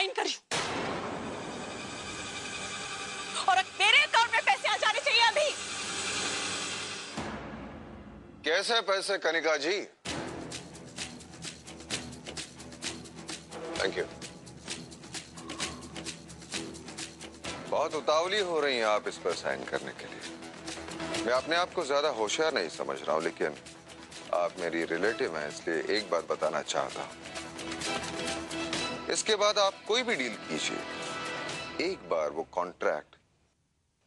Sign करी और मेरे अकाउंट में पैसे आ जाने चाहिए अभी। कैसे पैसे कनिका जी? Thank you. बहुत उतावली हो रही हैं आप इस पर साइन करने के लिए। मैं अपने आप को ज्यादा होशियार नहीं समझ रहा हूं, लेकिन आप मेरी रिलेटिव हैं, इसलिए एक बात बताना चाहता हूं। इसके बाद आप कोई भी डील कीजिए, एक बार वो कॉन्ट्रैक्ट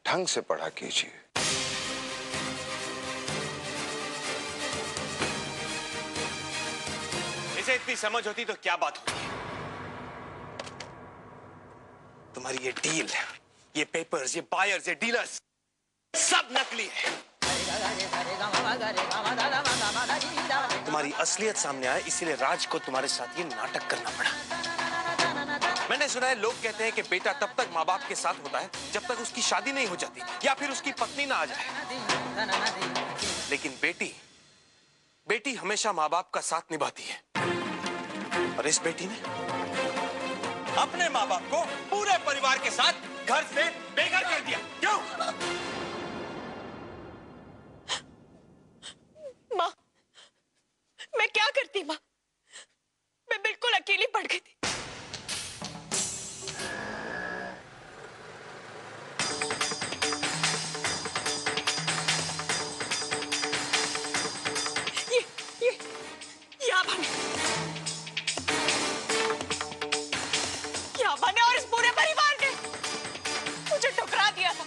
ढंग से पढ़ा कीजिए। इसे इतनी समझ होती तो क्या बात होती। तुम्हारी ये डील, ये पेपर्स, ये बायर्स, ये डीलर्स सब नकली है। तुम्हारी असलियत सामने आए, इसीलिए राज को तुम्हारे साथ ये नाटक करना पड़ा। मैंने सुना है लोग कहते हैं कि बेटा तब तक माँ बाप के साथ होता है जब तक उसकी शादी नहीं हो जाती या फिर उसकी पत्नी ना आ जाए, लेकिन बेटी हमेशा माँ बाप का साथ निभाती है। और इस बेटी ने अपने माँ बाप को पूरे परिवार के साथ घर से बेघर कर दिया। क्यों? माँ, मैं क्या करती माँ? मैं बिल्कुल अकेली पड़ गई थी। ये बने और इस पूरे परिवार ने मुझे ठुकरा दिया था।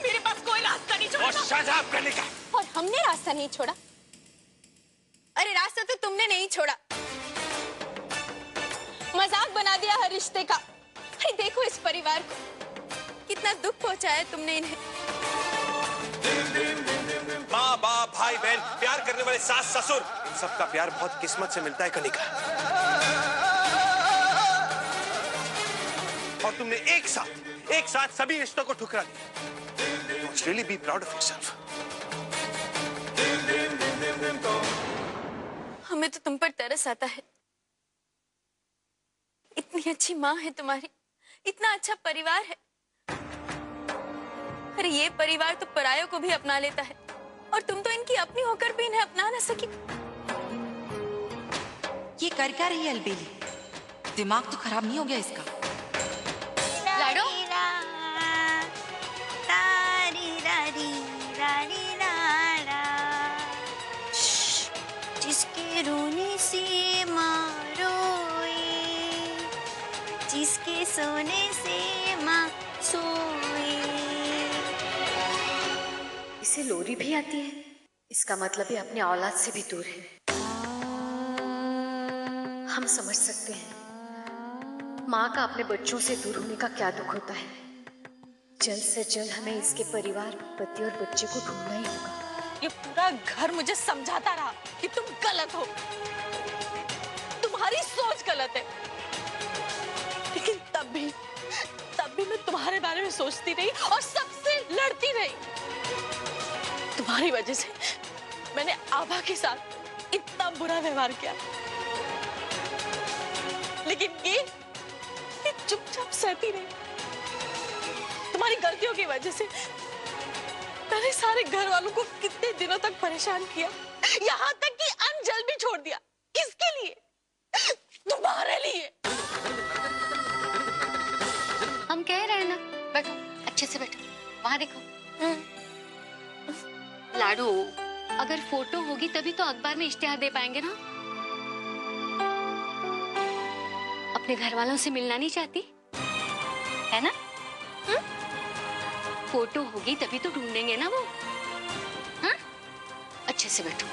मेरे पास कोई रास्ता नहीं छोड़ा। और शाजाब करने का। और हमने रास्ता नहीं छोड़ा। अरे रास्ता तो तुमने नहीं छोड़ा, मजाक बना दिया हर रिश्ते का। अरे देखो इस परिवार को कितना दुख पहुंचाया तुमने इन्हें। माँ बाप, भाई बहन, प्यार करने वाले सास ससुर, इन सबका प्यार बहुत किस्मत से मिलता है कनिका। और तुमने एक साथ सभी रिश्तों को ठुकरा दिया। You must really be proud of yourself. हमें तो तुम पर तरस आता है। इतनी अच्छी माँ है तुम्हारी, इतना अच्छा परिवार है। अरे ये परिवार तो परायों को भी अपना लेता है और तुम तो इनकी अपनी होकर भी इन्हें अपना ना सकी। ये कर क्या रही है अलबेली? दिमाग तो खराब नहीं हो गया इसका? लाडो, जिसके रोने से माँ रोए, जिसके सोने से माँ सोए। इसे लोरी भी आती है, इसका मतलब ये अपने औलाद से भी दूर है। हम समझ सकते हैं माँ का अपने बच्चों से दूर होने का क्या दुख होता है। जल्द से जल्द हमें इसके परिवार, पति और बच्चे को ढूंढना ही होगा। ये पूरा घर मुझे समझाता रहा कि तुम गलत हो, तुम्हारी सोच गलत है, लेकिन तब भी मैं तुम्हारे बारे में सोचती रही और सबसे लड़ती रही। तुम्हारी वजह से मैंने आभा के साथ इतना बुरा व्यवहार किया, लेकिन ये चुपचाप सहती रही। तुम्हारी गलतियों की वजह से मैंने सारे घर वालों को कितने दिनों तक परेशान किया, यहाँ तक कि अंजल भी छोड़ दिया। किसके लिए? तुम्हारे लिए। हम कह रहे हैं ना, बैठो, अच्छे से बैठो, वहां देखो। लाडू, अगर फोटो होगी तभी तो अखबार में इश्तिहार दे पाएंगे ना। अपने घर वालों से मिलना नहीं चाहती है ना? फोटो होगी तभी तो ढूंढेंगे ना वो। हाँ, अच्छे से बैठो।